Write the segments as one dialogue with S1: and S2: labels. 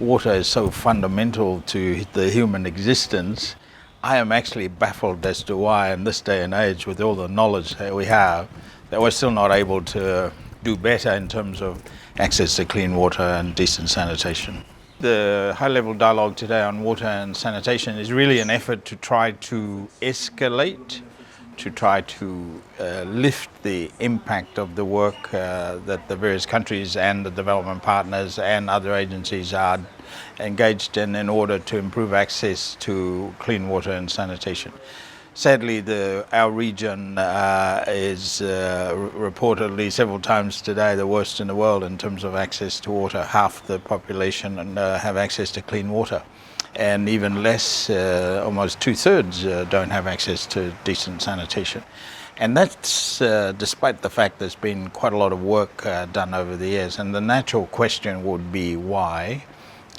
S1: Water is so fundamental to the human existence. I am actually baffled as to why in this day and age, with all the knowledge that we have, that we're still not able to do better in terms of access to clean water and decent sanitation. The high-level dialogue today on water and sanitation is really an effort to try to escalate, to try to lift the impact of the work that the various countries and the development partners and other agencies are engaged in order to improve access to clean water and sanitation. Sadly, our region is reportedly several times today the worst in the world in terms of access to water. Half the population have access to clean water, and even less, almost 2/3 don't have access to decent sanitation. And that's despite the fact there's been quite a lot of work done over the years. And the natural question would be why?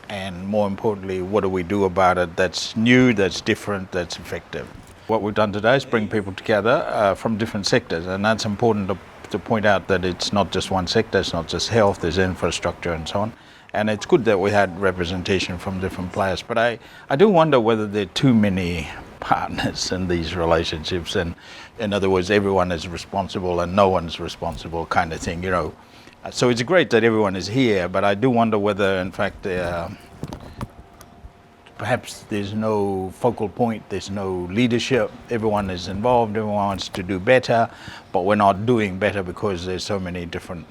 S1: And more importantly, what do we do about it that's new, that's different, that's effective? What we've done today is bring people together from different sectors, and that's important to point out that it's not just one sector, it's not just health, there's infrastructure and so on. And it's good that we had representation from different players, but I do wonder whether there are too many partners in these relationships, and in other words, everyone is responsible and no one's responsible kind of thing, you know. So it's great that everyone is here, but I do wonder whether in fact perhaps there's no focal point, there's no leadership, everyone is involved, everyone wants to do better, but we're not doing better because there's so many different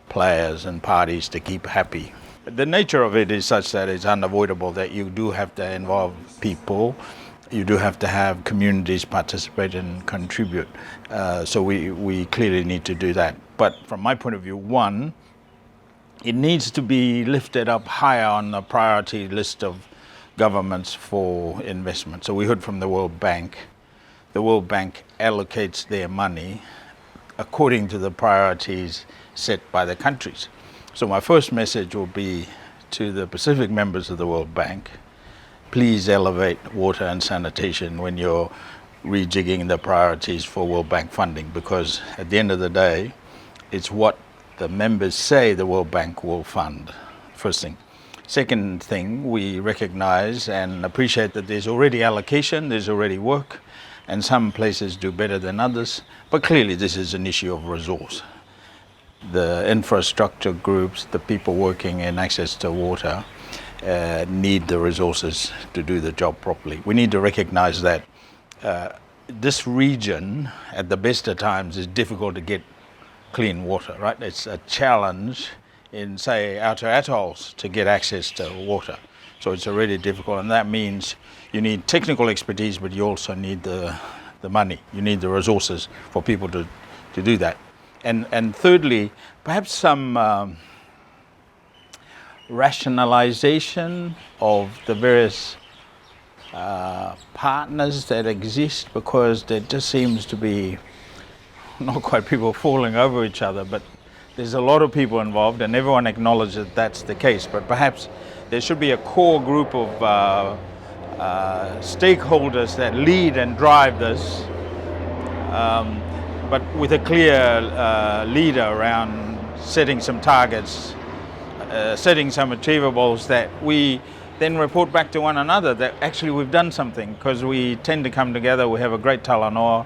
S1: players and parties to keep happy. The nature of it is such that it's unavoidable that you do have to involve people, you do have to have communities participate and contribute. So we clearly need to do that. But from my point of view, one, it needs to be lifted up higher on the priority list of governments for investment. So we heard from the World Bank. The World Bank allocates their money according to the priorities set by the countries. So my first message will be to the Pacific members of the World Bank, please elevate water and sanitation when you're rejigging the priorities for World Bank funding, because at the end of the day, it's what the members say the World Bank will fund, first thing. Second thing, we recognize and appreciate that there's already allocation, there's already work, and some places do better than others, but clearly this is an issue of resource. The infrastructure groups, the people working in access to water, need the resources to do the job properly. We need to recognize that this region, at the best of times, is difficult to get clean water, right? It's a challenge in, say, outer atolls to get access to water. So it's already difficult, and that means you need technical expertise, but you also need the money. You need the resources for people to do that. And thirdly, perhaps some rationalization of the various partners that exist, because there just seems to be not quite people falling over each other, but there's a lot of people involved and everyone acknowledges that that's the case. But perhaps there should be a core group of stakeholders that lead and drive this, but with a clear leader around setting some targets, setting some achievables that we then report back to one another that actually we've done something, because we tend to come together, we have a great talanoa,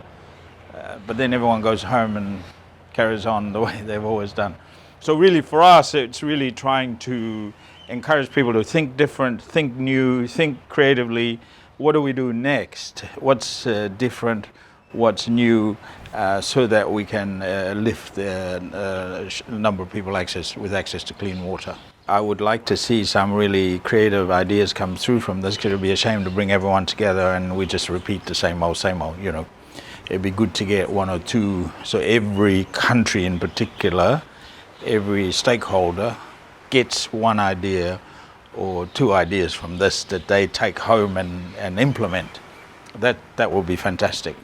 S1: but then everyone goes home and carries on the way they've always done. So really for us, it's really trying to encourage people to think different, think new, think creatively. What do we do next? What's different? What's new? So that we can lift the number of people with access to clean water. I would like to see some really creative ideas come through from this, because it would be a shame to bring everyone together and we just repeat the same old, you know. It'd be good to get one or two, so every country in particular, every stakeholder gets one idea or two ideas from this that they take home and implement. That will be fantastic.